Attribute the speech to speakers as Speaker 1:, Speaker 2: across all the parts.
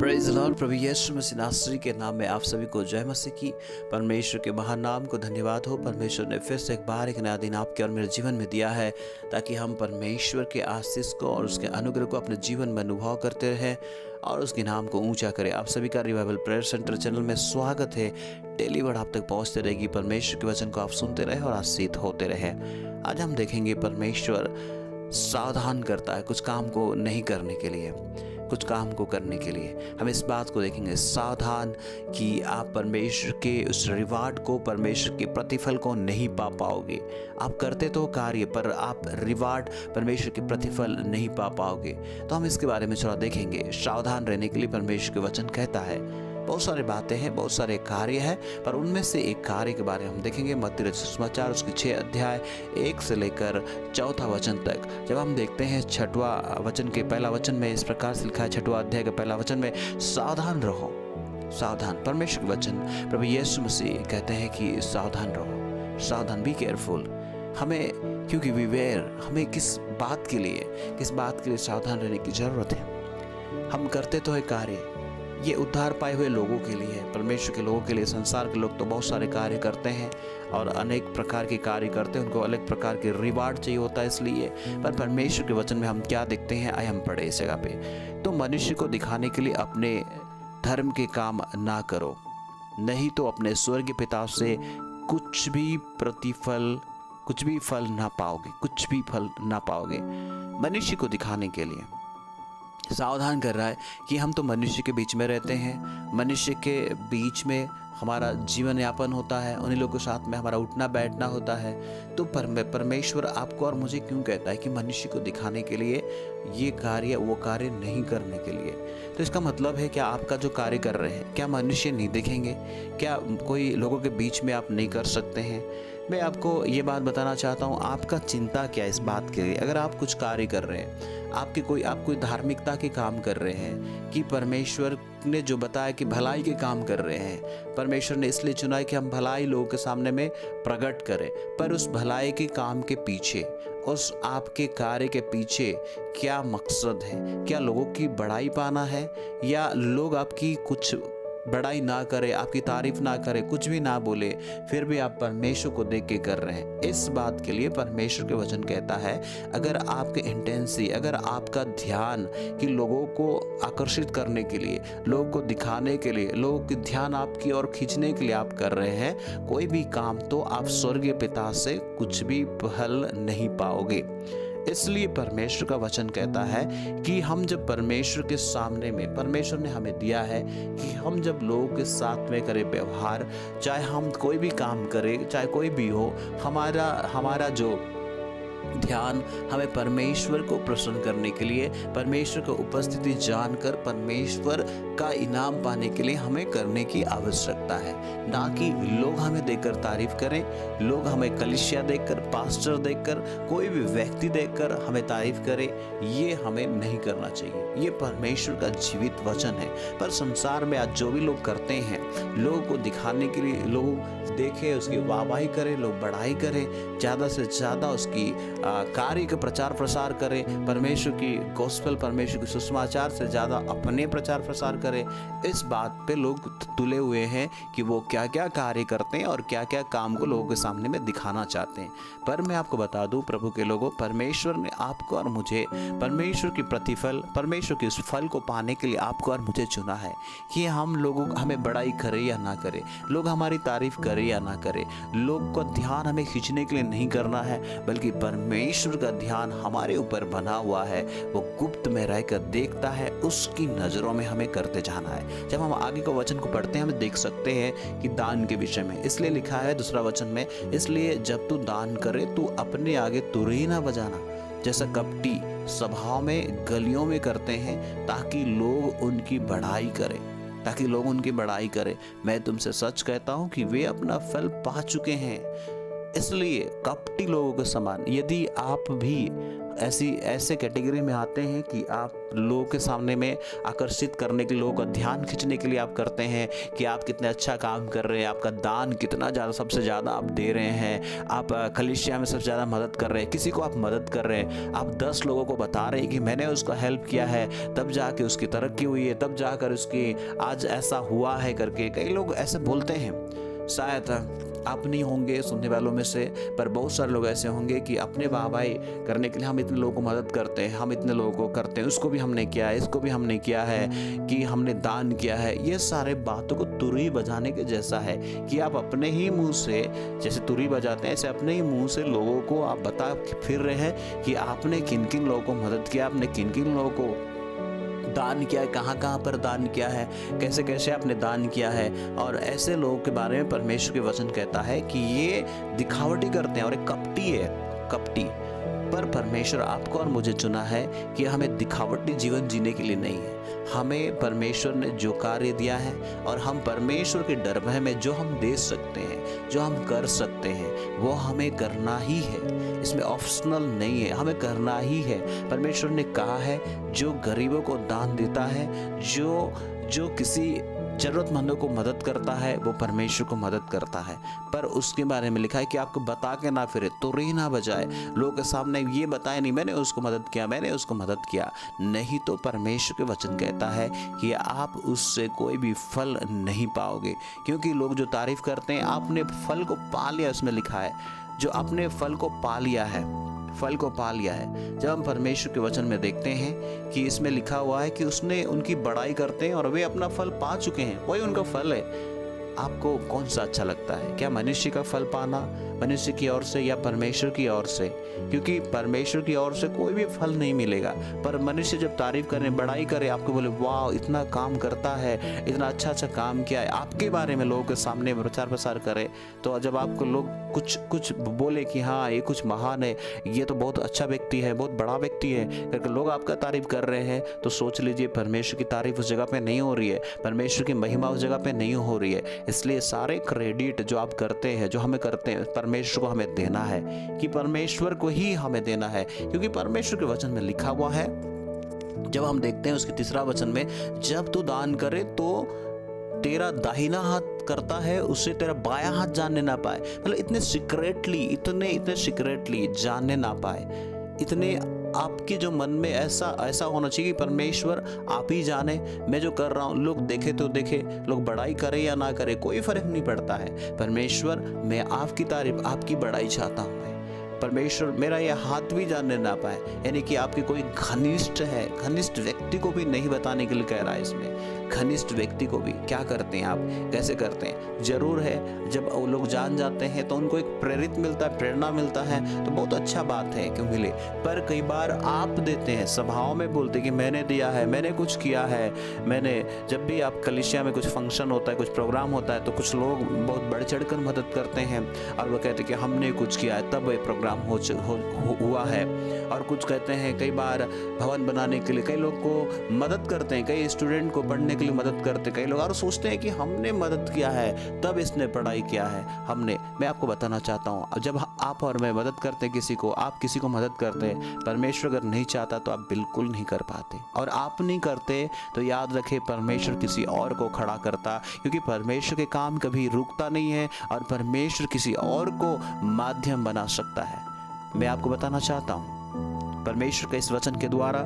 Speaker 1: Praise the lord. प्रभु यीशु मसीह नासरी के नाम में आप सभी को जय मसीह की। परमेश्वर के महान नाम को धन्यवाद हो। परमेश्वर ने फिर से एक बार एक नया दिन आपके और मेरे जीवन में दिया है ताकि हम परमेश्वर के आशीष को और उसके अनुग्रह को अपने जीवन में अनुभव करते रहें और उसके नाम को ऊंचा करें। आप सभी का रिवाइवल प्रेयर सेंटर चैनल में स्वागत है। डेली वर्ड आप तक पहुंचते रहेगी। परमेश्वर के वचन को आप सुनते रहे और आशीषित होते रहे। आज हम देखेंगे परमेश्वर सावधान करता है कुछ काम को नहीं करने के लिए, कुछ काम को करने के लिए। हम इस बात को देखेंगे सावधान कि आप परमेश्वर के उस रिवार्ड को, परमेश्वर के प्रतिफल को नहीं पा पाओगे। आप करते तो कार्य पर आप रिवार्ड, परमेश्वर के प्रतिफल नहीं पा पाओगे। तो हम इसके बारे में थोड़ा देखेंगे। सावधान रहने के लिए परमेश्वर के वचन कहता है। बहुत सारी बातें हैं, बहुत सारे कार्य हैं, पर उनमें से एक कार्य के बारे में हम देखेंगे। मत्ती रचित सुसमाचार उसके 6 अध्याय 1 से लेकर 4 वचन तक। जब हम देखते हैं 6वां वचन के पहला वचन में इस प्रकार से लिखा है, 6वां अध्याय के पहला वचन में, सावधान रहो। सावधान, परमेश्वर के वचन प्रभु यीशु मसीह कहते हैं कि सावधान रहो, सावधान, बी केयरफुल। हमें क्योंकि हमें किस बात के लिए सावधान रहने की जरूरत है। हम करते तो है कार्य, ये उद्धार पाए हुए लोगों के लिए है, परमेश्वर के लोगों के लिए। संसार के लोग तो बहुत सारे कार्य करते हैं और अनेक प्रकार के कार्य करते हैं, उनको अलग प्रकार के रिवार्ड चाहिए होता है। इसलिए पर परमेश्वर के वचन में हम क्या देखते हैं, आइए हम पढ़े इस जगह पे। तो मनुष्य को दिखाने के लिए अपने धर्म के काम ना करो, नहीं तो अपने स्वर्गीय पिता से कुछ भी फल ना पाओगे। मनुष्य को दिखाने के लिए सावधान कर रहा है कि हम तो मनुष्य के बीच में रहते हैं, मनुष्य के बीच में हमारा जीवन यापन होता है, उन्हीं लोगों के साथ में हमारा उठना बैठना होता है। तो परमेश्वर आपको और मुझे क्यों कहता है कि मनुष्य को दिखाने के लिए ये कार्य वो कार्य नहीं करने के लिए? तो इसका मतलब है क्या आपका जो कार्य कर रहे हैं क्या मनुष्य नहीं देखेंगे? क्या कोई लोगों के बीच में आप नहीं कर सकते हैं? मैं आपको ये बात बताना चाहता हूँ, आपका चिंता क्या है इस बात के लिए? अगर आप कुछ कार्य कर रहे हैं, आप कोई धार्मिकता के काम कर रहे हैं कि परमेश्वर ने जो बताया कि भलाई के काम कर रहे हैं, परमेश्वर ने इसलिए चुना है कि हम भलाई लोगों के सामने में प्रकट करें, पर उस भलाई के काम के पीछे, उस आपके कार्य के पीछे क्या मकसद है? क्या लोगों की बड़ाई पाना है, या लोग आपकी कुछ बड़ाई ना करे, आपकी तारीफ ना करे, कुछ भी ना बोले, फिर भी आप परमेश्वर को देख के कर रहे हैं? इस बात के लिए परमेश्वर के वचन कहता है, अगर आपके इंटेंसी, अगर आपका ध्यान कि लोगों को आकर्षित करने के लिए, लोगों को दिखाने के लिए, लोगों की ध्यान आपकी ओर खींचने के लिए आप कर रहे हैं कोई भी काम, तो आप स्वर्गीय पिता से कुछ भी फल नहीं पाओगे। इसलिए परमेश्वर का वचन कहता है कि हम जब परमेश्वर के सामने में, परमेश्वर ने हमें दिया है कि हम जब लोगों के साथ में करें व्यवहार, चाहे हम कोई भी काम करें, चाहे कोई भी हो, हमारा जो ध्यान हमें परमेश्वर को प्रसन्न करने के लिए, परमेश्वर की उपस्थिति जानकर परमेश्वर का इनाम पाने के लिए हमें करने की आवश्यकता है। ना कि लोग हमें देखकर तारीफ करें, लोग हमें कलीसिया देखकर, पास्टर देखकर, कोई भी व्यक्ति देखकर हमें तारीफ करे, ये हमें नहीं करना चाहिए। ये परमेश्वर का जीवित वचन है। पर संसार में आज जो भी लोग करते हैं, लोगों को दिखाने के लिए, लोग देखें, उसकी वाहवाही करें, लोग बढ़ाई करें, ज़्यादा से ज़्यादा उसकी कार्य का प्रचार प्रसार करें, परमेश्वर की गॉस्पेल, परमेश्वर के सुसमाचार से ज़्यादा अपने प्रचार प्रसार करें। इस बात पे लोग तुले हुए हैं कि वो क्या क्या कार्य करते हैं और क्या क्या काम को लोगों के सामने में दिखाना चाहते हैं। पर मैं आपको बता दूं प्रभु के लोगों, परमेश्वर ने आपको और मुझे परमेश्वर की प्रतिफल, परमेश्वर के उस फल को पाने के लिए आपको और मुझे चुना है कि हम लोगों हमें बड़ाई करें या ना करें, लोग हमारी तारीफ करें या ना करें, लोग का ध्यान हमें खींचने के लिए नहीं करना है, बल्कि परमेश्वर का ध्यान हमारे ऊपर बना हुआ है। वो गुप्त में रहकर देखता है, उसकी नज़रों में हमें करते जाना है। जब हम आगे का वचन को पढ़ते हैं, हम देख सकते हैं कि दान के विषय में इसलिए लिखा है दूसरा वचन में, इसलिए जब तू दान करे तू अपने आगे तुरही ना बजाना, जैसा कपटी सभाओं में गलियों में करते हैं, ताकि लोग उनकी बड़ाई करें। मैं तुमसे सच कहता हूं कि वे अपना फल पा चुके हैं। इसलिए कपटी लोगों के समान यदि आप भी ऐसे कैटेगरी में आते हैं कि आप लोगों के सामने में आकर्षित करने के लिए, लोगों का ध्यान खींचने के लिए आप करते हैं कि आप कितने अच्छा काम कर रहे हैं, आपका दान कितना ज़्यादा, सबसे ज़्यादा आप दे रहे हैं, आप कलीसिया में सबसे ज़्यादा मदद कर रहे हैं, किसी को आप मदद कर रहे हैं, आप 10 लोगों को बता रहे हैं कि मैंने उसका हेल्प किया है, तब जाके उसकी तरक्की हुई है, तब जाकर उसकी आज ऐसा हुआ है करके कई लोग ऐसे बोलते हैं। शायद आप नहीं होंगे सुनने वालों में से, पर बहुत सारे लोग ऐसे होंगे कि अपने वाहवाही करने के लिए हम इतने लोगों को मदद करते हैं, हम इतने लोगों को करते हैं, उसको भी हमने किया है, इसको भी हमने किया है, कि हमने दान किया है। ये सारे बातों को तुरही बजाने के जैसा है कि आप अपने ही मुंह से, जैसे तुरही बजाते हैं ऐसे अपने ही मुंह से लोगों को आप बता फिर रहे हैं कि आपने किन किन लोगों को मदद किया, आपने किन किन लोगों को दान किया है, कहाँ कहाँ पर दान किया है, कैसे कैसे आपने दान किया है। और ऐसे लोगों के बारे में परमेश्वर के वचन कहता है कि ये दिखावटी करते हैं और एक कपटी है, कपटी। पर परमेश्वर आपको और मुझे चुना है कि हमें दिखावटी जीवन जीने के लिए नहीं है। हमें परमेश्वर ने जो कार्य दिया है और हम परमेश्वर के डर भय में जो हम दे सकते हैं, जो हम कर सकते हैं, वो हमें करना ही है। इसमें ऑप्शनल नहीं है, हमें करना ही है। परमेश्वर ने कहा है जो गरीबों को दान देता है, जो किसी जरूरतमंदों को मदद करता है, वो परमेश्वर को मदद करता है। पर उसके बारे में लिखा है कि आपको बता के ना फिरे, तुरही ना बजाए, लोगों के सामने ये बताए नहीं मैंने उसको मदद किया, मैंने उसको मदद किया, नहीं तो परमेश्वर के वचन कहता है कि आप उससे कोई भी फल नहीं पाओगे। क्योंकि लोग जो तारीफ करते हैं, आपने फल को पा लिया, उसमें लिखा है जो अपने फल को पा लिया है, फल को पा लिया है। जब हम परमेश्वर के वचन में देखते हैं कि इसमें लिखा हुआ है कि उसने उनकी बड़ाई करते हैं और वे अपना फल पा चुके हैं, वही उनका फल है। आपको कौन सा अच्छा लगता है? क्या मनुष्य का फल पाना, मनुष्य की ओर से या परमेश्वर की ओर से? क्योंकि परमेश्वर की ओर से कोई भी फल नहीं मिलेगा। पर मनुष्य जब तारीफ करे, बड़ाई करे, आपको बोले वाह इतना काम करता है, इतना अच्छा अच्छा काम किया है, आपके बारे में लोगों के सामने प्रचार प्रसार करे, तो जब आपको लोग कुछ बोले कि हाँ ये कुछ महान है, ये तो बहुत अच्छा व्यक्ति है, बहुत बड़ा व्यक्ति है करके लोग आपका तारीफ कर रहे हैं, तो सोच लीजिए परमेश्वर की तारीफ उस जगह पे नहीं हो रही है, परमेश्वर की महिमा उस जगह पे नहीं हो रही है। इसलिए सारे क्रेडिट जो आप करते हैं, जो हमें करते हैं, परमेश्वर को हमें देना है, कि परमेश्वर को ही हमें देना है। क्योंकि परमेश्वर के वचन में लिखा हुआ है, जब हम देखते हैं उसके 3 वचन में, जब तू दान करे तो तेरा दाहिना हाथ करता है उससे तेरा बायां हाथ जानने ना पाए। मतलब इतने सिक्रेटली जानने ना पाए, इतने आपके जो मन में ऐसा होना चाहिए कि परमेश्वर आप ही जाने, मैं जो कर रहा हूँ लोग देखे तो देखे, लोग बड़ाई करे या ना करे, कोई फर्क नहीं पड़ता है। परमेश्वर मैं आपकी तारीफ, आपकी बड़ाई चाहता हूँ। परमेश्वर मेरा यह हाथ भी जानने ना पाए, यानी कि आपके कोई घनिष्ठ है, घनिष्ठ व्यक्ति को भी नहीं बताने के लिए कह रहा है इसमें। घनिष्ठ व्यक्ति को भी क्या करते हैं आप, कैसे करते हैं? जरूर है जब वो लोग जान जाते हैं तो उनको एक प्रेरित मिलता है, प्रेरणा मिलता है, तो बहुत अच्छा बात है क्यों मिले। पर कई बार आप देते हैं, सभाओं में बोलते कि मैंने दिया है, मैंने कुछ किया है, मैंने। जब भी आप कलीसिया में कुछ फंक्शन होता है, कुछ प्रोग्राम होता है, तो कुछ लोग बहुत बढ़ चढ़ कर मदद करते हैं और वो कहते हैं कि हमने कुछ किया है तब ये प्रोग्राम हुआ है। और कुछ कहते हैं कई बार भवन बनाने के लिए कई लोग को मदद करते हैं, कई स्टूडेंट को पढ़ने के लिए मदद करते कई लोग, और सोचते हैं कि हमने मदद किया है तब इसने पढ़ाई किया है। मैं आपको बताना चाहता हूँ, जब आप और मैं मदद करते हैं किसी को, आप किसी को मदद करते हैं, परमेश्वर अगर नहीं चाहता तो आप बिल्कुल नहीं कर पाते। और आप नहीं करते तो याद रखें परमेश्वर किसी और को खड़ा करता, क्योंकि परमेश्वर के काम कभी रुकता नहीं है और परमेश्वर किसी और को माध्यम बना सकता है। मैं आपको बताना चाहता हूँ परमेश्वर के इस वचन के द्वारा,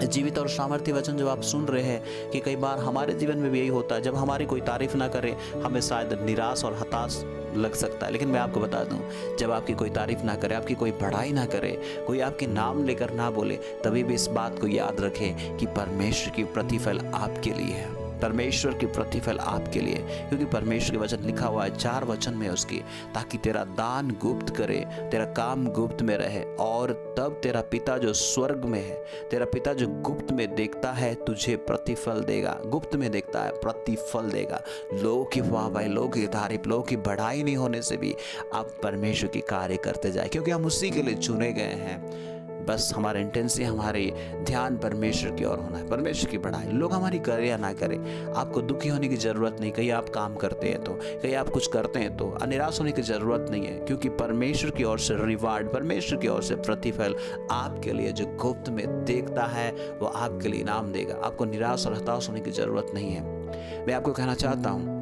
Speaker 1: जीवित और सामर्थ्य वचन जब आप सुन रहे हैं, कि कई बार हमारे जीवन में भी यही होता है, जब हमारी कोई तारीफ ना करे हमें शायद निराश और हताश लग सकता है। लेकिन मैं आपको बता दूं, जब आपकी कोई तारीफ ना करे, आपकी कोई बड़ाई ना करे, कोई आपके नाम लेकर ना बोले, तभी भी इस बात को याद रखें कि परमेश्वर की प्रतिफल आपके लिए है, परमेश्वर की प्रतिफल आपके लिए। क्योंकि परमेश्वर के वचन लिखा हुआ है 4 वचन में उसकी, ताकि तेरा दान गुप्त करे, तेरा काम गुप्त में रहे, और तब तेरा पिता जो स्वर्ग में है, तेरा पिता जो गुप्त में देखता है तुझे प्रतिफल देगा। गुप्त में देखता है, प्रतिफल देगा। लोगों की वाहवाही, लोगों की तारीफ, लोगों की बढ़ाई नहीं होने से भी आप परमेश्वर की कार्य करते जाए, क्योंकि हम उसी के लिए चुने गए हैं। बस हमारा इंटेंसी, हमारे ध्यान परमेश्वर की ओर होना है, परमेश्वर की बढ़ाई। लोग हमारी करे या ना करें, आपको दुखी होने की ज़रूरत नहीं। कहीं आप काम करते हैं तो, कहीं आप कुछ करते हैं तो निराश होने की ज़रूरत नहीं है, क्योंकि परमेश्वर की ओर से रिवार्ड, परमेश्वर की ओर से प्रतिफल आपके लिए जो गुप्त में देखता है वो आपके लिए इनाम देगा। आपको निराश और हताश होने की ज़रूरत नहीं है। मैं आपको कहना चाहता हूँ,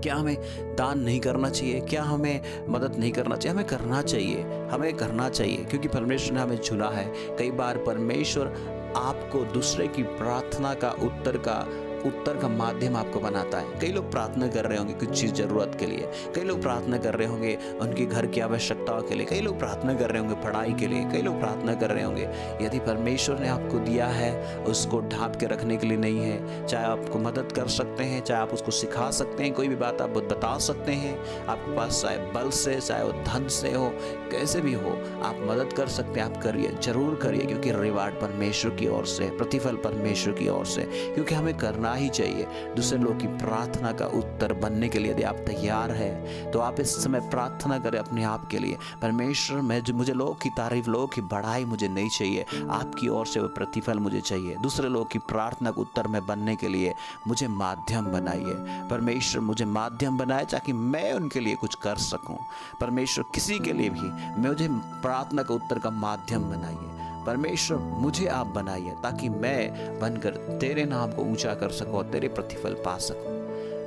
Speaker 1: क्या हमें दान नहीं करना चाहिए? क्या हमें मदद नहीं करना चाहिए? हमें करना चाहिए, हमें करना चाहिए, क्योंकि परमेश्वर ने हमें चुना है। कई बार परमेश्वर आपको दूसरे की प्रार्थना का उत्तर का माध्यम आपको बनाता है। कई लोग प्रार्थना कर रहे होंगे कुछ चीज़ ज़रूरत के लिए, कई लोग प्रार्थना कर रहे होंगे उनकी घर की आवश्यकताओं के लिए, कई लोग प्रार्थना कर रहे होंगे पढ़ाई के लिए, कई लोग प्रार्थना कर रहे होंगे। यदि परमेश्वर ने आपको दिया है, उसको ढांप के रखने के लिए नहीं है। चाहे आपको मदद कर सकते हैं, चाहे आप उसको सिखा सकते हैं, कोई भी बात आप बता सकते हैं। आपके पास चाहे बल से, चाहे वो धन से हो, कैसे भी हो, आप मदद कर सकते हैं। आप करिए, जरूर करिए, क्योंकि रिवार्ड परमेश्वर की ओर से, प्रतिफल परमेश्वर की ओर से, क्योंकि हमें करना ही चाहिए। दूसरे लोगों की प्रार्थना का उत्तर बनने के लिए यदि आप तैयार हैं तो आप इस समय प्रार्थना करें अपने आप के लिए। परमेश्वर, मुझे लोगों की तारीफ, लोगों की बढ़ाई मुझे नहीं चाहिए, आपकी ओर से वो प्रतिफल मुझे चाहिए। दूसरे लोगों की प्रार्थना का उत्तर में बनने के लिए मुझे माध्यम बनाइए। परमेश्वर मुझे माध्यम बनाए ताकि मैं उनके लिए कुछ कर सकूं। परमेश्वर किसी के लिए भी मुझे प्रार्थना का उत्तर का माध्यम बनाइए। परमेश्वर मुझे आप बनाइए ताकि मैं बनकर तेरे नाम को ऊंचा कर सकूं और तेरे प्रतिफल पा सकूं।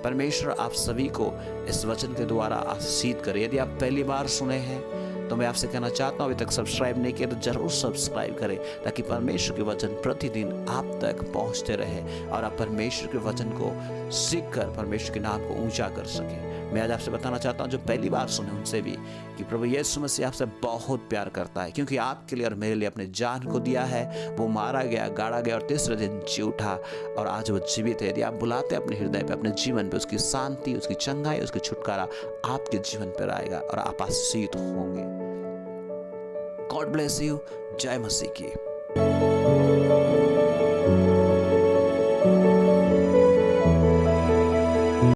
Speaker 1: परमेश्वर आप सभी को इस वचन के द्वारा आशीषित करे। यदि आप पहली बार सुने हैं तो मैं आपसे कहना चाहता हूं, अभी तक सब्सक्राइब नहीं किया तो जरूर सब्सक्राइब करें, ताकि परमेश्वर के वचन प्रतिदिन आप तक पहुंचते रहे और आप परमेश्वर के वचन को सीखकर परमेश्वर के नाम को ऊंचा कर सकें। मैं आज आपसे बताना चाहता हूं, जो पहली बार सुने उनसे भी, कि प्रभु यीशु मसीह आपसे बहुत प्यार करता है, क्योंकि आपके लिए और मेरे लिए अपने जान को दिया है। वो मारा गया, गाड़ा गया और तीसरे दिन जी उठा और आज वो जीवित है। यदि आप बुलाते हैं अपने हृदय पे, अपने जीवन पे, उसकी शांति, उसकी चंगाई, उसकी छुटकारा आपके जीवन पर आएगा और आप आशीषित होंगे। God bless you. जय मसीह की।